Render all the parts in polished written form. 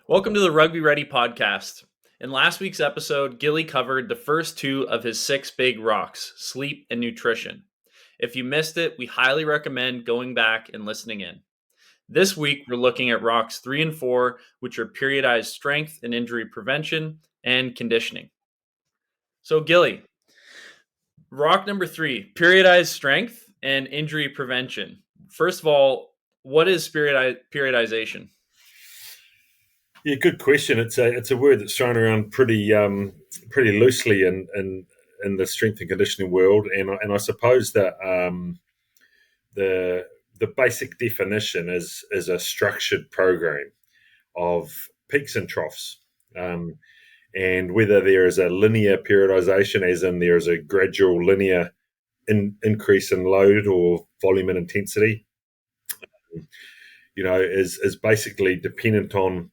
Welcome to the Rugby Ready podcast. In last week's episode, Gilly covered the first two of his six big rocks, sleep and nutrition. If you missed it, we highly recommend going back and listening in. This week, we're looking at rocks 3 and 4, which are periodized strength and injury prevention and conditioning. So, Gilly, rock number 3, periodized strength and injury prevention. First of all, what is periodization? Yeah, good question. It's a word that's thrown around pretty loosely in the strength and conditioning world, and I suppose that the the basic definition is a structured program of peaks and troughs, and whether there is a linear periodization, as in there is a gradual linear increase in load or volume and intensity, is basically dependent on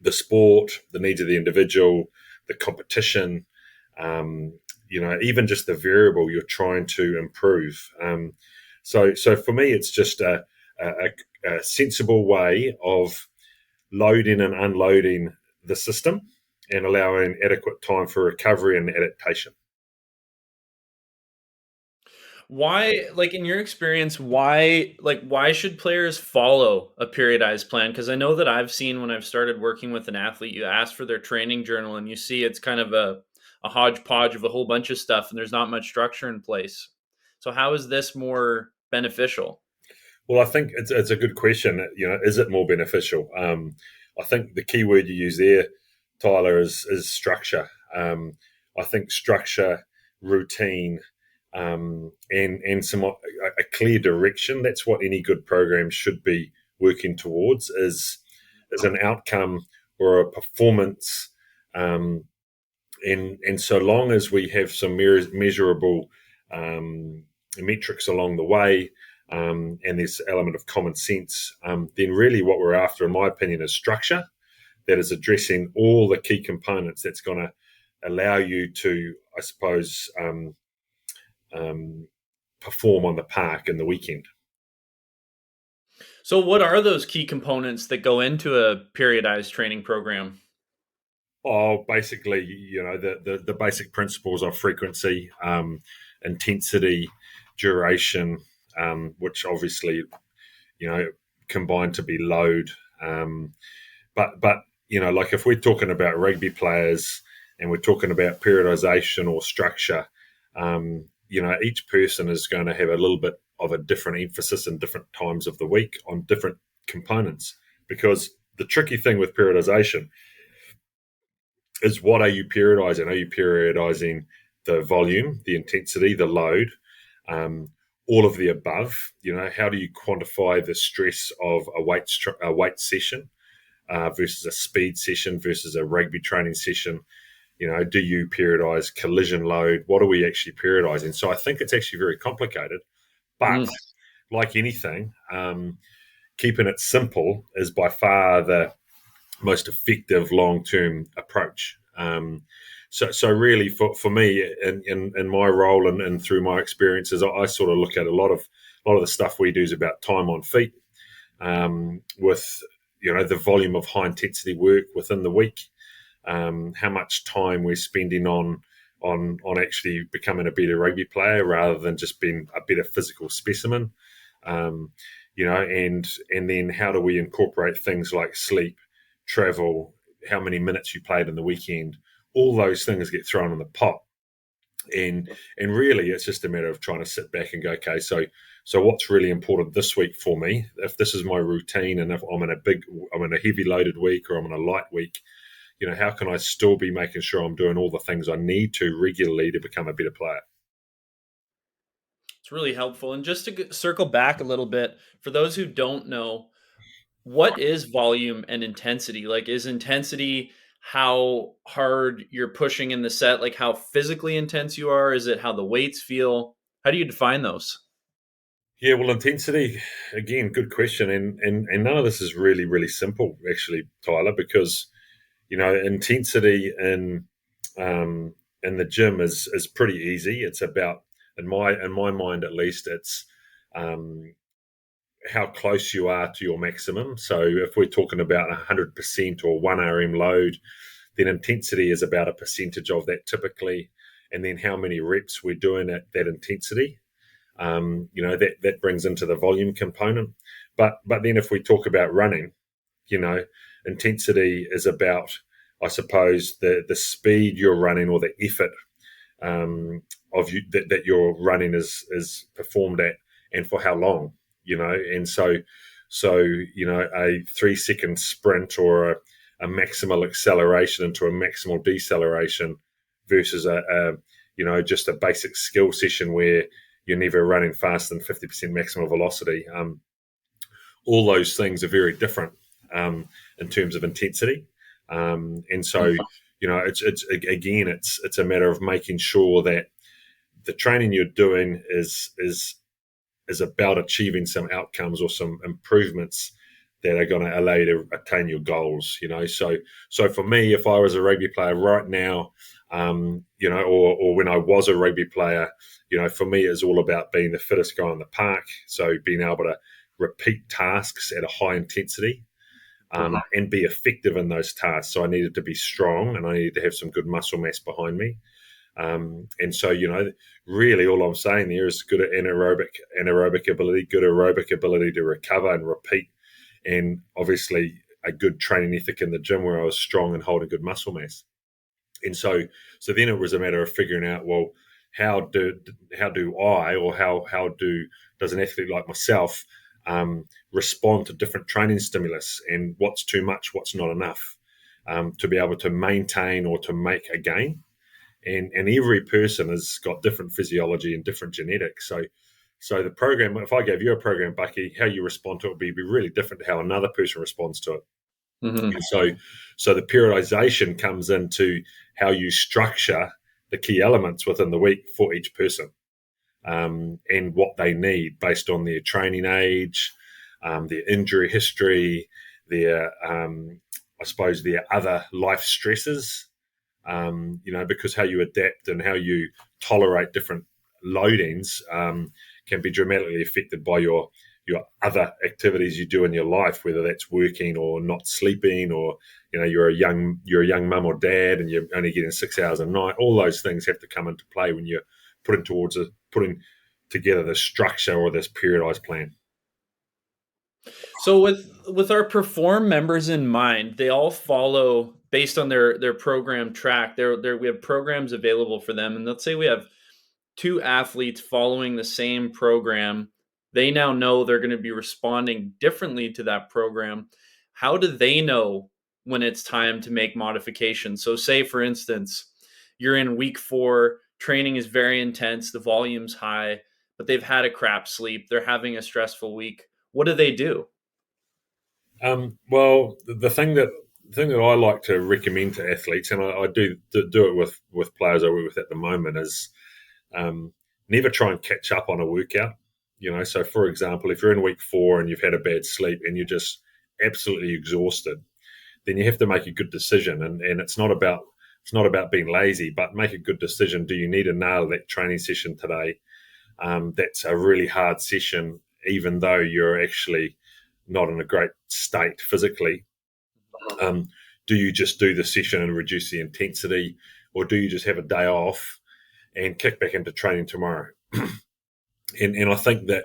the sport, the needs of the individual, the competition, even just the variable you're trying to improve. So for me, it's just a sensible way of loading and unloading the system and allowing adequate time for recovery and adaptation. Why, like in your experience, why should players follow a periodized plan? Because I know that I've seen when I've started working with an athlete, you ask for their training journal and you see it's kind of a hodgepodge of a whole bunch of stuff and there's not much structure in place. So how is this more beneficial? Well, I think it's a good question. Is it more beneficial? I think the key word you use there, Tyler, is structure. I think structure, routine, and a clear direction. That's what any good program should be working towards. Is an outcome or a performance. And so long as we have some measurable metrics along the way, and this element of common sense, then really what we're after, in my opinion, is structure that is addressing all the key components that's going to allow you to, I suppose, perform on the park in the weekend. So what are those key components that go into a periodized training program? Oh, basically, the basic principles of frequency, intensity, duration, which obviously, combined to be load. But like if we're talking about rugby players and we're talking about periodization or structure, each person is going to have a little bit of a different emphasis in different times of the week on different components. Because the tricky thing with periodization is, what are you periodizing? Are you periodizing the volume, the intensity, the load, all of the above? How do you quantify the stress of a weight session versus a speed session versus a rugby training session? Do you periodize collision load? What are we actually periodizing? So I think it's actually very complicated, but like anything, keeping it simple is by far the most effective long-term approach. So really, for me, in my role and through my experiences, I sort of look at a lot of the stuff we do is about time on feet, with the volume of high intensity work within the week, how much time we're spending on actually becoming a better rugby player rather than just being a better physical specimen, and then how do we incorporate things like sleep, travel, how many minutes you played in the weekend. All those things get thrown in the pot, and really it's just a matter of trying to sit back and go, okay, so what's really important this week for me? If this is my routine, and if I'm in a heavy loaded week or I'm in a light week, how can I still be making sure I'm doing all the things I need to regularly to become a better player? It's really helpful. And just to circle back a little bit, for those who don't know, what is volume and intensity? Like, is intensity how hard you're pushing in the set, like how physically intense you are? Is it how the weights feel? How do you define those? Yeah, well, intensity, again, good question. And none of this is really, really simple, actually, Tyler, because, intensity in the gym is pretty easy. It's about, in my mind at least, it's how close you are to your maximum. So if we're talking about 100% or 1 RM load, then intensity is about a percentage of that typically, and then how many reps we're doing at that intensity. That brings into the volume component. But then if we talk about running, intensity is about, I suppose, the speed you're running or the effort of you that you're running is performed at, and for how long, and so a 3 second sprint or a maximal acceleration into a maximal deceleration versus just a basic skill session where you're never running faster than 50% maximal velocity. All those things are very different in terms of intensity, and so it's a matter of making sure that the training you're doing is about achieving some outcomes or some improvements that are going to allow you to attain your goals. So for me, if I was a rugby player right now, or when I was a rugby player, for me it's all about being the fittest guy in the park. So being able to repeat tasks at a high intensity, and be effective in those tasks. So I needed to be strong, and I needed to have some good muscle mass behind me. And so, really all I'm saying there is good anaerobic ability, good aerobic ability to recover and repeat, and obviously a good training ethic in the gym where I was strong and holding good muscle mass. And so then it was a matter of figuring out, well, how do I, or does an athlete like myself respond to different training stimulus, and what's too much, what's not enough, to be able to maintain or to make a gain. And every person has got different physiology and different genetics. So the program, if I gave you a program, Bucky, how you respond to it would be really different to how another person responds to it. Mm-hmm. And so the periodization comes into how you structure the key elements within the week for each person, and what they need based on their training age, their injury history, their I suppose their other life stresses. Because how you adapt and how you tolerate different loadings can be dramatically affected by your other activities you do in your life, whether that's working or not sleeping, or you're a young mum or dad and you're only getting 6 hours a night. All those things have to come into play when you're putting together the structure or this periodized plan. So with our Perform members in mind, they all follow based on their program track. We have programs available for them, and let's say we have two athletes following the same program. They now know they're going to be responding differently to that program. How do they know when it's time to make modifications? So say, for instance, you're in week 4, training is very intense, the volume's high, but they've had a crap sleep, they're having a stressful week. What do they do? Well, the thing that I like to recommend to athletes, and I do it with players I work with at the moment, is never try and catch up on a workout. So for example, if you're in week 4 and you've had a bad sleep and you're just absolutely exhausted, then you have to make a good decision. And it's not about being lazy, but make a good decision. Do you need to nail that training session today? That's a really hard session, even though you're actually not in a great state physically. Do you just do the session and reduce the intensity, or do you just have a day off and kick back into training tomorrow? and I think that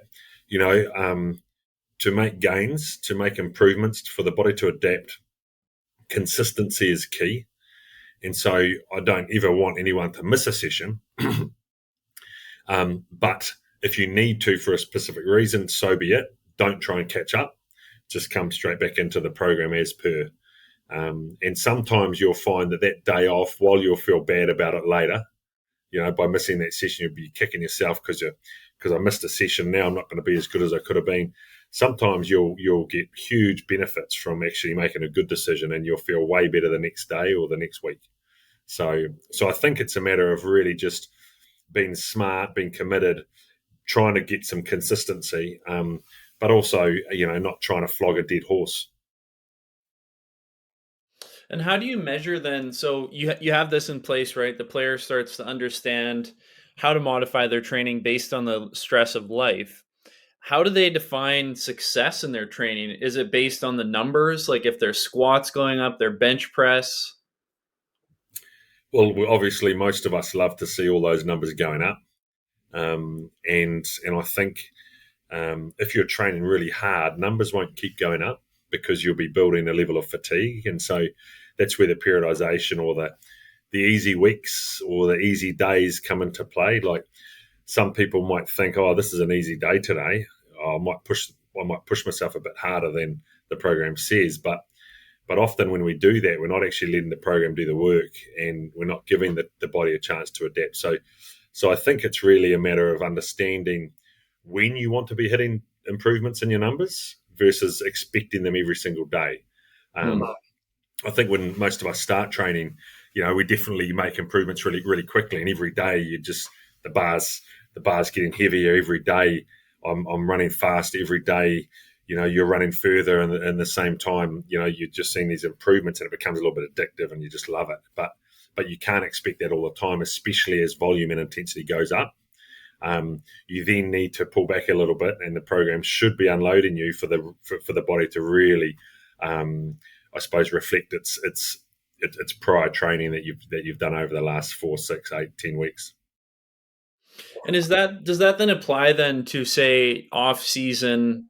to make gains, to make improvements, for the body to adapt, consistency is key. And so I don't ever want anyone to miss a session. But if you need to for a specific reason, so be it. Don't try and catch up. Just come straight back into the program as per. And sometimes you'll find that day off, while you'll feel bad about it later, by missing that session, you'll be kicking yourself because I missed a session. Now I'm not going to be as good as I could have been. Sometimes you'll get huge benefits from actually making a good decision, and you'll feel way better the next day or the next week. So I think it's a matter of really just being smart, being committed, trying to get some consistency, but also not trying to flog a dead horse. And how do you measure then? So you have this in place, right? The player starts to understand how to modify their training based on the stress of life. How do they define success in their training? Is it based on the numbers, like if their squats going up, their bench press? Well, obviously, most of us love to see all those numbers going up, and I think if you're training really hard, numbers won't keep going up because you'll be building a level of fatigue, and so that's where the periodization or the easy weeks or the easy days come into play. Like some people might think, oh, this is an easy day today. I might push myself a bit harder than the program says, but often when we do that, we're not actually letting the program do the work, and we're not giving the body a chance to adapt. So I think it's really a matter of understanding when you want to be hitting improvements in your numbers versus expecting them every single day. Hmm. I think when most of us start training, we definitely make improvements really, really quickly, and every day you just the bars getting heavier every day. I'm running fast every day. You're running further, and in the same time, you're just seeing these improvements, and it becomes a little bit addictive, and you just love it. But you can't expect that all the time, especially as volume and intensity goes up. You then need to pull back a little bit, and the program should be unloading you for the body to really, I suppose, reflect its prior training that you've done over the last 4, 6, 8, 10 weeks. And does that then apply then to say off season,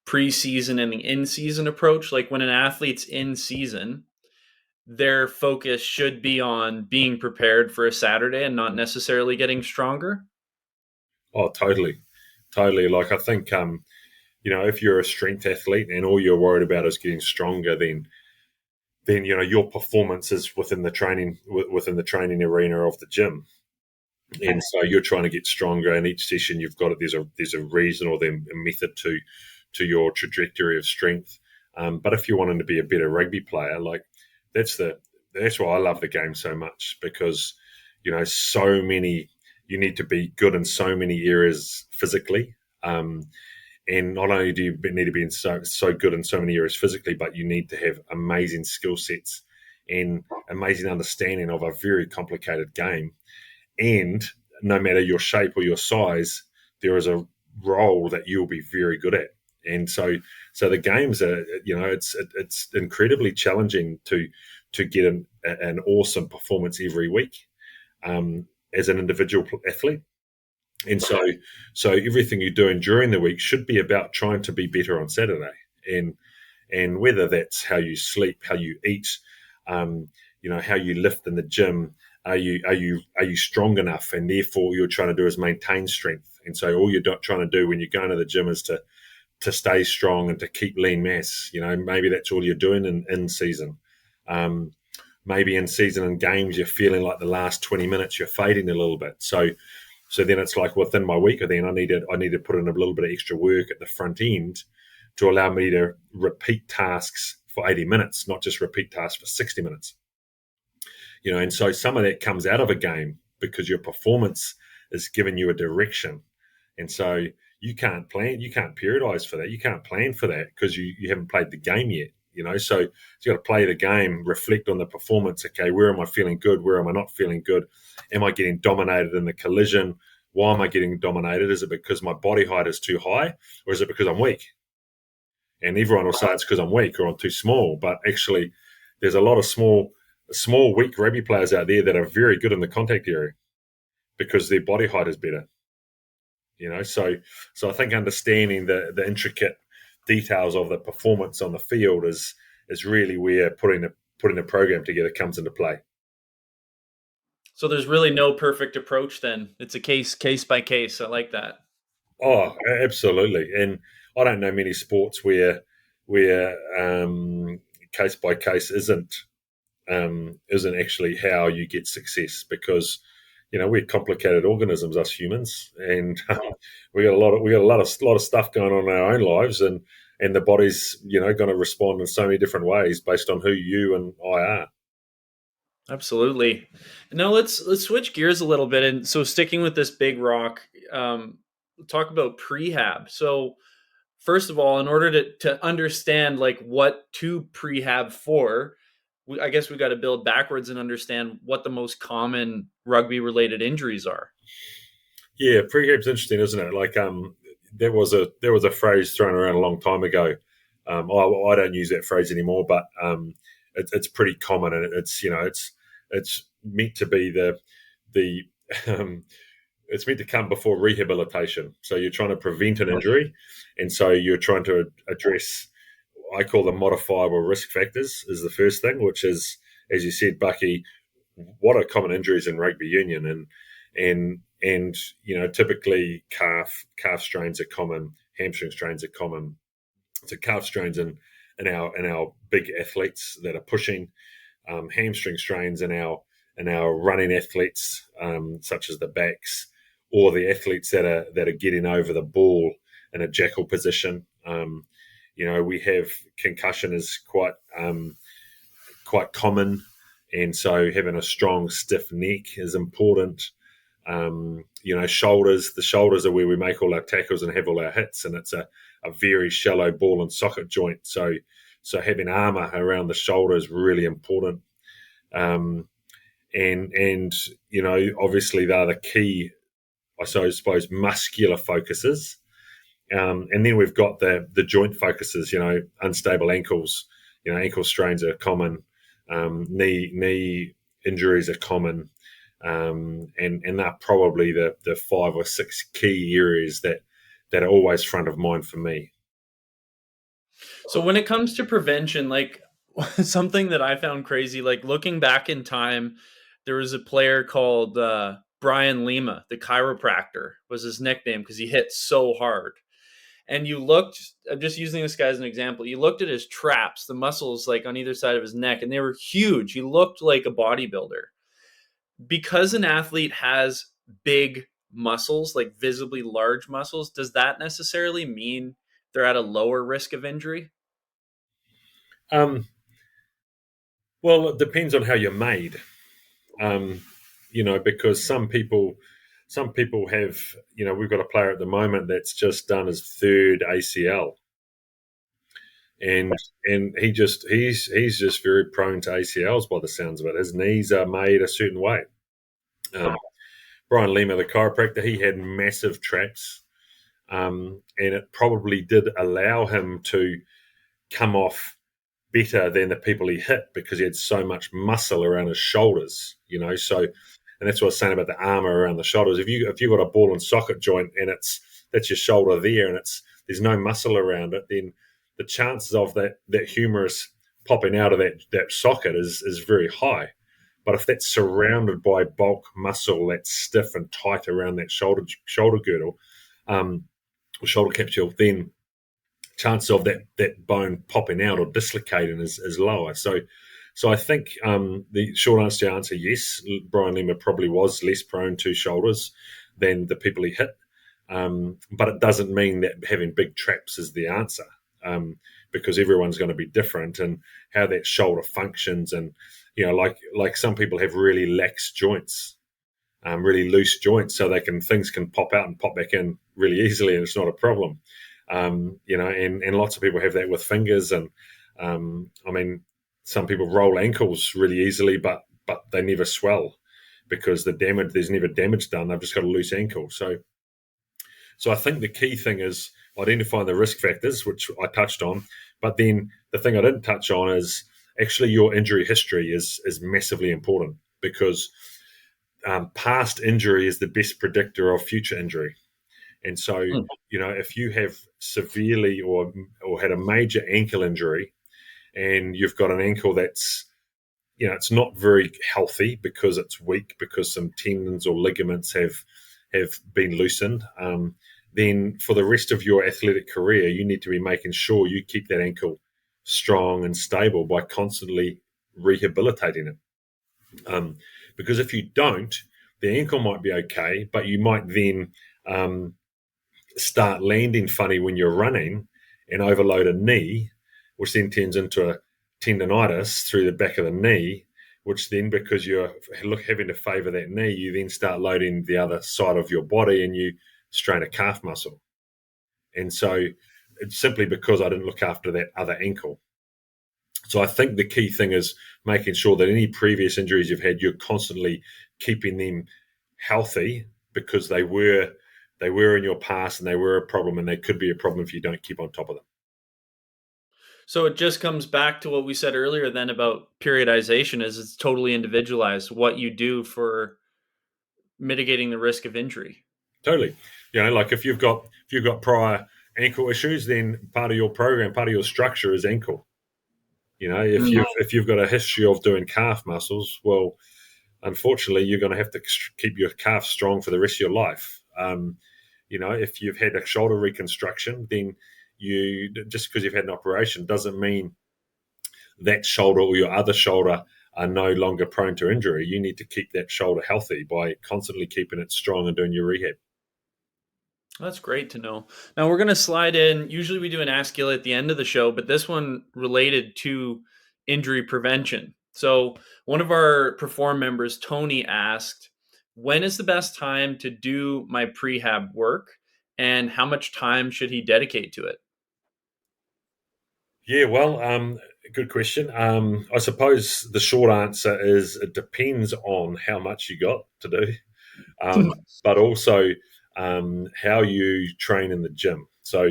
preseason, and the in season approach? Like when an athlete's in season, their focus should be on being prepared for a Saturday and not necessarily getting stronger. Oh, totally, totally. Like I think, if you're a strength athlete and all you're worried about is getting stronger, then your performance is within the training arena of the gym, and so you're trying to get stronger. And each session you've got it. There's a reason or a method to your trajectory of strength. But if you're wanting to be a better rugby player, like that's why I love the game so much, because so many you need to be good in so many areas physically. And not only do you need to be so good in so many areas physically, but you need to have amazing skill sets and amazing understanding of a very complicated game. And no matter your shape or your size, there is a role that you'll be very good at. And so the games are, it's incredibly challenging to get an awesome performance every week as an individual athlete. And so everything you're doing during the week should be about trying to be better on Saturday, and whether that's how you sleep, how you eat, how you lift in the gym. Are you strong enough? And therefore, you're trying to do is maintain strength. And so, all you're trying to do when you go into the gym is to stay strong and to keep lean mass. Maybe that's all you're doing in season. Maybe in season and games, you're feeling like the last 20 minutes you're fading a little bit. So then it's like within my week, then I need to put in a little bit of extra work at the front end to allow me to repeat tasks for 80 minutes, not just repeat tasks for 60 minutes. And so some of that comes out of a game because your performance is giving you a direction. And so you can't periodize for that. You can't plan for that because you haven't played the game yet. So you got to play the game, reflect on the performance. Okay, where am I feeling good? Where am I not feeling good? Am I getting dominated in the collision? Why am I getting dominated? Is it because my body height is too high, or is it because I'm weak? And everyone will say it's because I'm weak or I'm too small. But actually, there's a lot of small, weak rugby players out there that are very good in the contact area because their body height is better. So I think understanding the intricate details of the performance on the field is really where putting a program together comes into play. So there's really no perfect approach then. It's a case by case. I like that. Oh, absolutely. And I don't know many sports where case by case isn't actually how you get success, because we're complicated organisms, us humans, and we got a lot of stuff going on in our own lives, and the body's going to respond in so many different ways based on who you and I are. Absolutely. Now let's switch gears a little bit, and so sticking with this big rock, talk about prehab. So first of all, in order to understand like what to prehab for, I guess we got to build backwards and understand what the most common rugby related injuries are. Yeah, prehab's interesting, isn't it? Like there was a phrase thrown around a long time ago. I don't use that phrase anymore, but it's pretty common, and it's meant to be the um, it's meant to come before rehabilitation. So you're trying to prevent an injury, and so you're trying to address, I call them modifiable risk factors, is the first thing, which is, as you said, Bucky, what are common injuries in rugby union, and typically calf strains are common, hamstring strains are common. So calf strains in our big athletes that are pushing, hamstring strains in our running athletes, such as the backs, or the athletes that are getting over the ball in a jackal position. We have concussion is quite common, and so having a strong, stiff neck is important. Shoulders. The shoulders are where we make all our tackles and have all our hits, and it's a very shallow ball and socket joint. So having armour around the shoulder is really important. And obviously they're the key, I suppose, muscular focuses. And then we've got the joint focuses. Unstable ankles. Ankle strains are common. Knee injuries are common. And they're probably the 5 or 6 key areas that are always front of mind for me. So when it comes to prevention, like something that I found crazy, like looking back in time, there was a player called Brian Lima, the chiropractor was his nickname because he hit so hard. And I'm just using this guy as an example. You looked at his traps, the muscles like on either side of his neck, and they were huge. He looked like a bodybuilder. Because an athlete has big muscles, like visibly large muscles, does that necessarily mean they're at a lower risk of injury? Well, it depends on how you're made. Because some people have, we've got a player at the moment that's just done his 3rd ACL, and he's just very prone to ACLs by the sounds of it. His knees are made a certain way. Brian Lima, the chiropractor, he had massive traps, and it probably did allow him to come off better than the people he hit because he had so much muscle around his shoulders, So, and that's what I was saying about the armor around the shoulders. If you've got a ball and socket joint and that's your shoulder there, and there's no muscle around it, then the chances of that humerus popping out of that socket is very high. But if that's surrounded by bulk muscle that's stiff and tight around that shoulder girdle, or shoulder capsule, then chances of that bone popping out or dislocating is lower. So I think the short answer to your answer, yes, Brian Lima probably was less prone to shoulders than the people he hit. But it doesn't mean that having big traps is the answer, because everyone's going to be different and how that shoulder functions. And, like some people have really lax joints, really loose joints, so things can pop out and pop back in really easily, and it's not a problem. And lots of people have that with fingers, and some people roll ankles really easily, but they never swell because there's never damage done. They've just got a loose ankle. So I think the key thing is identifying the risk factors, which I touched on. But then the thing I didn't touch on is actually your injury history is massively important, because past injury is the best predictor of future injury. And so, if you have severely or had a major ankle injury, and you've got an ankle that's, it's not very healthy because it's weak, because some tendons or ligaments have been loosened, then for the rest of your athletic career, you need to be making sure you keep that ankle strong and stable by constantly rehabilitating it. Because if you don't, the ankle might be okay, but you might then start landing funny when you're running and overload a knee, which then turns into a tendonitis through the back of the knee, which then, because you're having to favour that knee, you then start loading the other side of your body and you strain a calf muscle. And so it's simply because I didn't look after that other ankle. So I think the key thing is making sure that any previous injuries you've had, you're constantly keeping them healthy, because they were they were in your past and they were a problem, and they could be a problem if you don't keep on top of them. So it just comes back to what we said earlier then about periodization is it's totally individualized what you do for mitigating the risk of injury. Totally. Like if you've got prior ankle issues, then part of your program, part of your structure is ankle. If you've got a history of doing calf muscles, well, unfortunately, you're going to have to keep your calf strong for the rest of your life. If you've had a shoulder reconstruction, then you just because you've had an operation doesn't mean that shoulder or your other shoulder are no longer prone to injury. You need to keep that shoulder healthy by constantly keeping it strong and doing your rehab. That's great to know. Now we're going to slide in. Usually we do an Ask Gill at the end of the show, but this one related to injury prevention. So one of our Perform members, Tony, asked, when is the best time to do my prehab work and how much time should he dedicate to it? Yeah, well, good question. I suppose the short answer is it depends on how much you got to do, but also how you train in the gym. So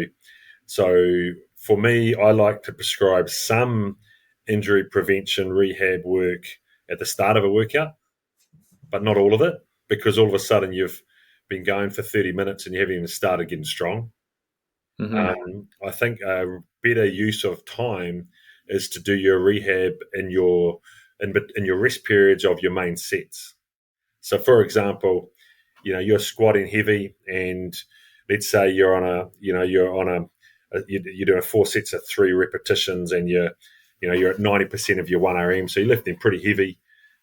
for me, I like to prescribe some injury prevention rehab work at the start of a workout, but not all of it, because all of a sudden you've been going for 30 minutes and you haven't even started getting strong. I think a better use of time is to do your rehab in your rest periods of your main sets. So, for example, you're squatting heavy, and let's say you're doing 4 sets of 3 repetitions, and you're at 90% of your 1 RM, so you're lifting pretty heavy.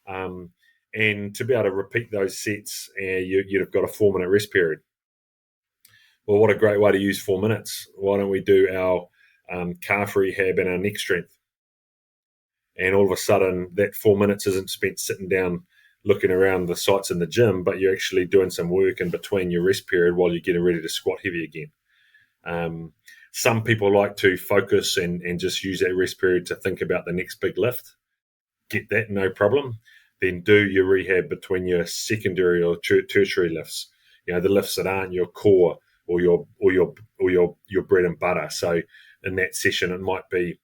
And to be able to repeat those sets, you've got a 4-minute rest period. Well, what a great way to use 4 minutes. Why don't we do our calf rehab and our neck strength? And all of a sudden, that 4 minutes isn't spent sitting down looking around the sites in the gym, but you're actually doing some work in between your rest period while you're getting ready to squat heavy again. Some people like to focus and just use that rest period to think about the next big lift. Get that, no problem. Then do your rehab between your secondary or tertiary lifts. The lifts that aren't your core or your bread and butter. So in that session, it might be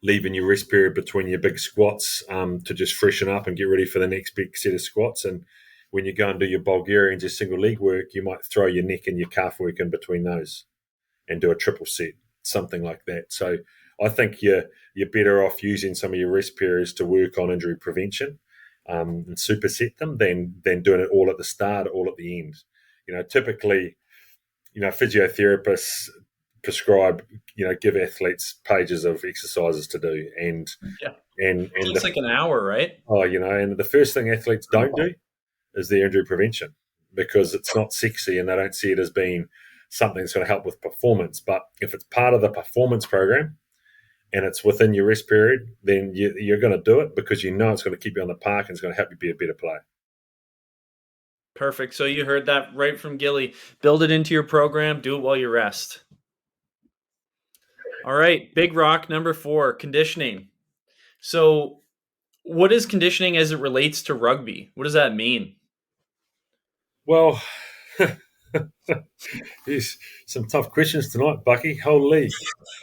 leaving your rest period between your big squats to just freshen up and get ready for the next big set of squats. And when you go and do your Bulgarians, your single leg work, you might throw your neck and your calf work in between those and do a triple set, something like that. So I think you're better off using some of your rest periods to work on injury prevention and superset them than doing it all at the start, all at the end. Typically, physiotherapists prescribe, give athletes pages of exercises to do, and Yeah. and It's like an hour, right? and the first thing athletes don't do is their injury prevention, because it's not sexy and they don't see it as being something that's going to help with performance. But if it's part of the performance program and it's within your rest period, then you're going to do it because it's going to keep you on the park and it's going to help you be a better player. Perfect. So you heard that right from Gilly. Build it into your program. Do it while you rest. All right. Big rock number 4, conditioning. So what is conditioning as it relates to rugby? What does that mean? Well, there's some tough questions tonight, Bucky. Holy,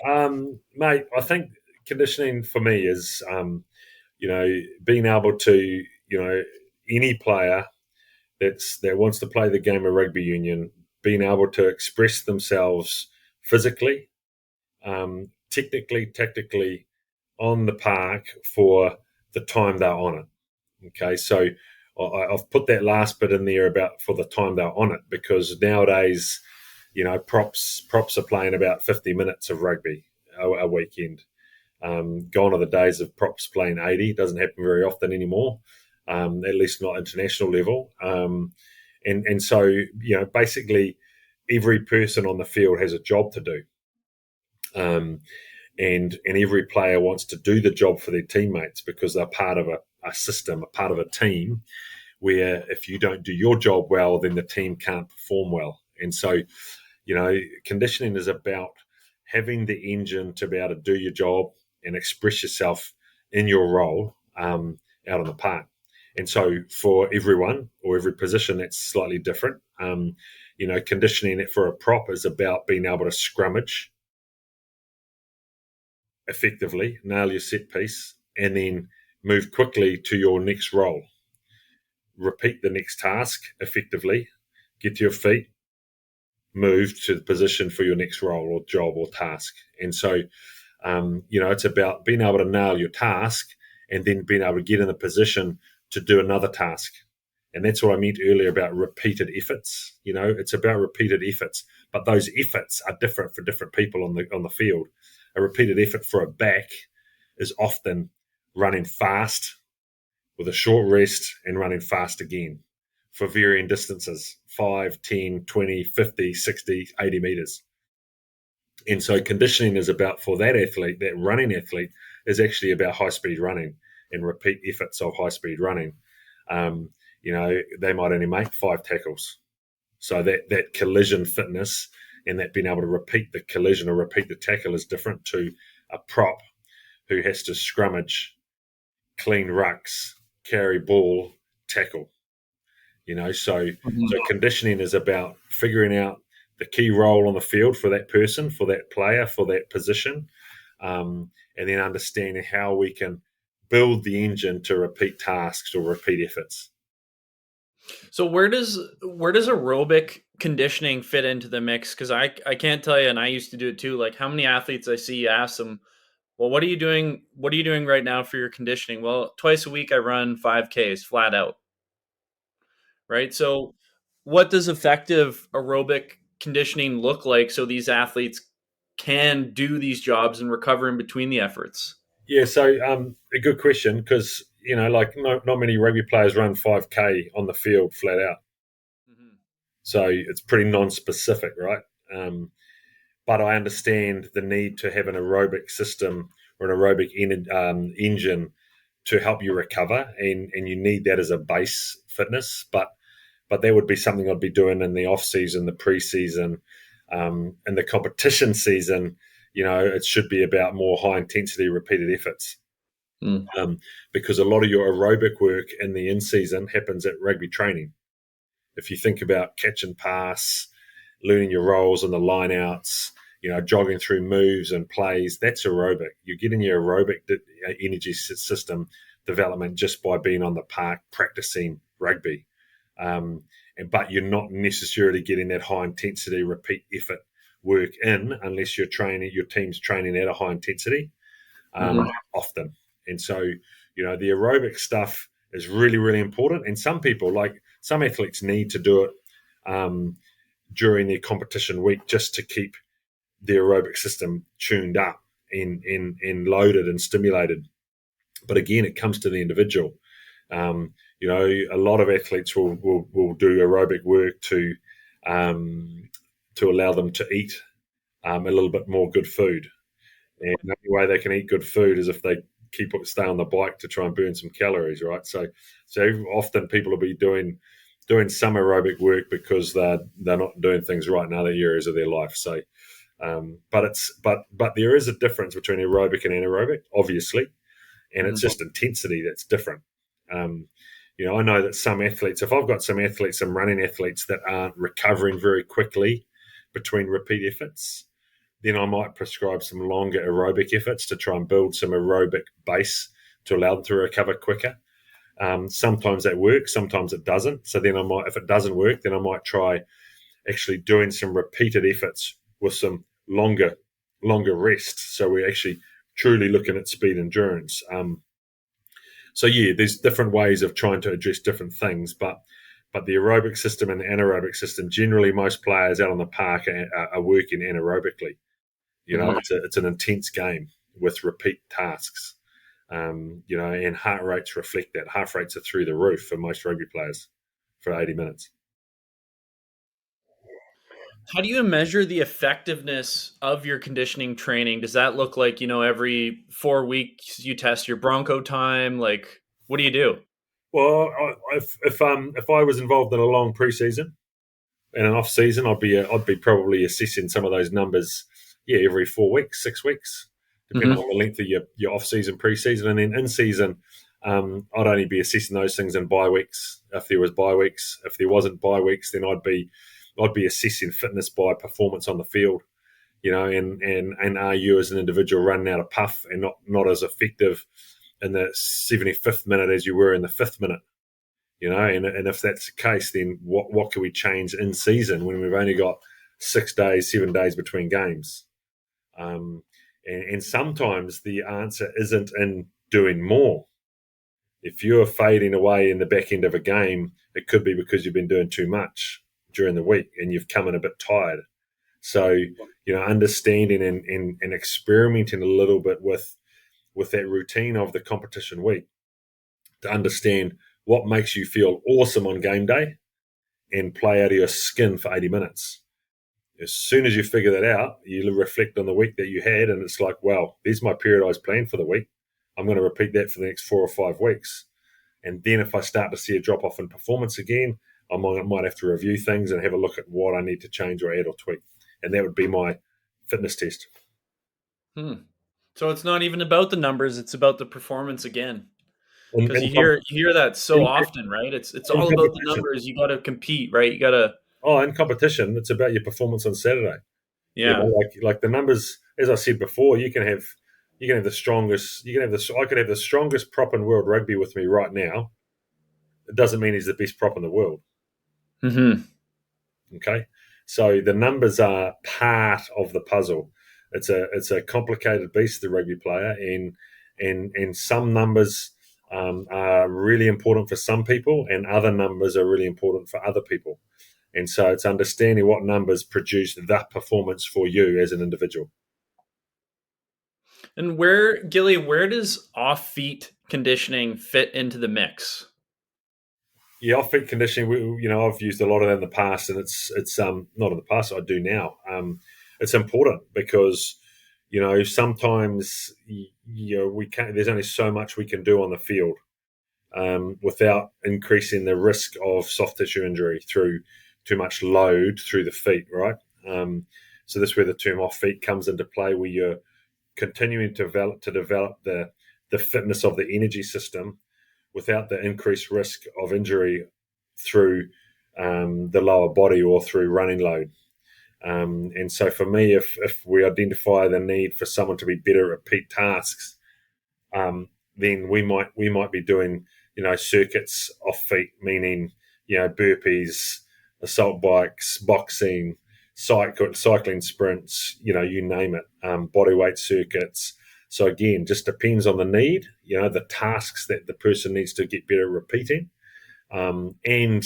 mate, I think conditioning for me is, being able to, any player that wants to play the game of rugby union, being able to express themselves physically, technically, tactically on the park for the time they're on it. Okay, so I've put that last bit in there about for the time they're on it, because nowadays, props are playing about 50 minutes of rugby a weekend. Gone are the days of props playing 80. Doesn't happen very often anymore, at least not international level. And so, basically every person on the field has a job to do. And every player wants to do the job for their teammates because they're part of a system, a part of a team, where if you don't do your job well, then the team can't perform well. And so, conditioning is about having the engine to be able to do your job and express yourself in your role out on the park. And so for everyone or every position, that's slightly different. conditioning it for a prop is about being able to scrummage effectively, nail your set piece, and then move quickly to your next role. Repeat the next task effectively, get to your feet, move to the position for your next role or job or task. And so, it's about being able to nail your task and then being able to get in the position to do another task. And that's what I meant earlier about repeated efforts. It's about repeated efforts, but those efforts are different for different people on the field. A repeated effort for a back is often running fast with a short rest and running fast again for varying distances, 5, 10, 20, 50, 60, 80 meters. And so conditioning is about, for that athlete, that running athlete, is actually about high-speed running and repeat efforts of high-speed running. They might only make 5 tackles. So that collision fitness and that being able to repeat the collision or repeat the tackle is different to a prop who has to scrummage, clean rucks, carry ball, tackle. So conditioning is about figuring out the key role on the field for that person, for that player, for that position, and then understanding how we can build the engine to repeat tasks or repeat efforts. So where does aerobic conditioning fit into the mix? Because I can't tell you, and I used to do it too. Like how many athletes I see, you ask them, well, what are you doing? What are you doing right now for your conditioning? Well, twice a week I run 5Ks flat out. Right. So what does effective aerobic conditioning look like so these athletes can do these jobs and recover in between the efforts? Yeah, so a good question because, not many rugby players run 5K on the field flat out. Mm-hmm. So it's pretty non-specific, right? But I understand the need to have an aerobic system or an aerobic engine to help you recover, and you need that as a base fitness. But that would be something I'd be doing in the off season, the pre-season, and the competition season. It should be about more high intensity repeated efforts. Because a lot of your aerobic work in the in-season happens at rugby training. If you think about catch and pass, learning your roles and the line-outs, jogging through moves and plays, that's aerobic. You're getting your aerobic energy system development just by being on the park practicing rugby. But you're not necessarily getting that high-intensity repeat effort work in unless your team's training at a high intensity often. And so, the aerobic stuff is really, really important. And some athletes need to do it during their competition week just to keep their aerobic system tuned up and loaded and stimulated. But again, it comes to the individual. A lot of athletes will do aerobic work to allow them to eat a little bit more good food. And the only way they can eat good food is if they stay on the bike to try and burn some calories, right? So often people will be doing some aerobic work because they're not doing things right in other areas of their life. So, but there is a difference between aerobic and anaerobic, obviously, and it's just intensity that's different. I know that some athletes, if I've got some running athletes that aren't recovering very quickly between repeat efforts, then I might prescribe some longer aerobic efforts to try and build some aerobic base to allow them to recover quicker. Sometimes that works, sometimes it doesn't. So then if it doesn't work, then I might try actually doing some repeated efforts with some longer rest. So we're actually truly looking at speed endurance. So there's different ways of trying to address different things, but the aerobic system and the anaerobic system, generally most players out on the park are working anaerobically. It's an intense game with repeat tasks, and heart rates reflect that. Heart rates are through the roof for most rugby players for 80 minutes. How do you measure the effectiveness of your conditioning training? Does that look like, every 4 weeks you test your Bronco time? Like, what do you do? Well, if I was involved in a long preseason and an off season, I'd be probably assessing some of those numbers. Every 4 weeks, 6 weeks, depending on the length of your off season, preseason, and then in season. I'd only be assessing those things in bye weeks. If there was bye weeks, if there wasn't bye weeks, then I'd be I'd be assessing fitness by performance on the field, and are you as an individual running out of puff and not as effective in the 75th minute as you were in the 5th minute, and if that's the case, then what can we change in season when we've only got 6 days, 7 days between games? And sometimes the answer isn't in doing more. If you're fading away in the back end of a game, it could be because you've been doing too much during the week and you've come in a bit tired. So, understanding and experimenting a little bit with that routine of the competition week to understand what makes you feel awesome on game day and play out of your skin for 80 minutes. As soon as you figure that out, you reflect on the week that you had, and it's like, well, there's my periodized plan for the week. I'm going to repeat that for the next 4 or 5 weeks. And then if I start to see a drop-off in performance again, I might have to review things and have a look at what I need to change or add or tweak. And that would be my fitness test. So it's not even about the numbers, it's about the performance again. Because you hear that so often, right? It's all about the numbers. You got to compete, right? You got to. Oh, in competition, it's about your performance on Saturday. Yeah, like the numbers. As I said before, you can have the strongest. I could have the strongest prop in world rugby with me right now. It doesn't mean he's the best prop in the world. Mm-hmm. Okay, so the numbers are part of the puzzle. It's a complicated beast, the rugby player, and some numbers are really important for some people, and other numbers are really important for other people. And so it's understanding what numbers produce that performance for you as an individual. And Gilly, where does off-feet conditioning fit into the mix? Yeah, off-feet conditioning, I've used a lot of that in the past, and it's not in the past, I do now. It's important because, sometimes, we can't, there's only so much we can do on the field without increasing the risk of soft tissue injury through too much load through the feet, right? So this is where the term off feet comes into play, where you're continuing to develop the fitness of the energy system without the increased risk of injury through the lower body or through running load. And so for me, if we identify the need for someone to be better at repeat tasks, then we might be doing circuits off feet, meaning burpees, assault bikes, boxing, cycling sprints, you name it, bodyweight circuits. So again, just depends on the need, the tasks that the person needs to get better at repeating, and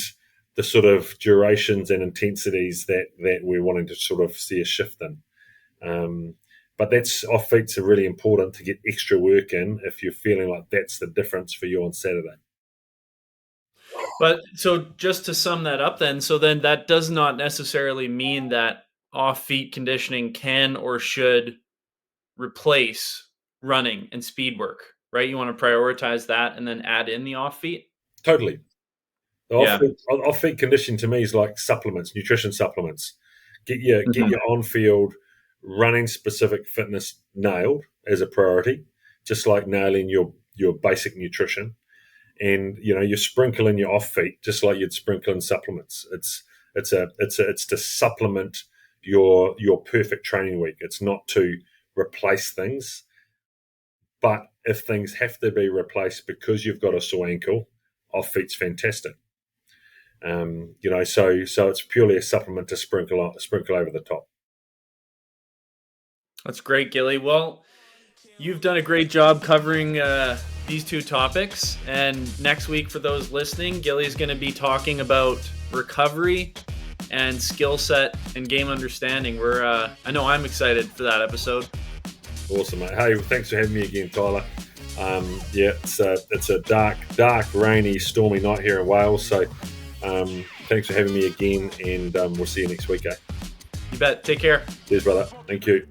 the sort of durations and intensities that we're wanting to sort of see a shift in. But that's off feets are really important to get extra work in if you're feeling like that's the difference for you on Saturday. But so just to sum that up then that does not necessarily mean that off-feet conditioning can or should replace running and speed work, right? You want to prioritize that and then add in the off-feet? Totally. Off-feet conditioning to me is like supplements, nutrition supplements. Get your on-field running specific fitness nailed as a priority, just like nailing your basic nutrition. And you sprinkle in your off feet just like you'd sprinkle in supplements. It's to supplement your perfect training week. It's not to replace things, but if things have to be replaced because you've got a sore ankle, off feet's fantastic. So it's purely a supplement to sprinkle over the top. That's great, Gilly. Well, you've done a great job covering these two topics. And next week, for those listening, Gilly's going to be talking about recovery and skill set and game understanding. I know I'm excited for that episode. Awesome, mate. Hey, thanks for having me again, Tyler. It's a dark, rainy, stormy night here in Wales. So thanks for having me again, and we'll see you next week, eh? You bet. Take care. Cheers, brother. Thank you.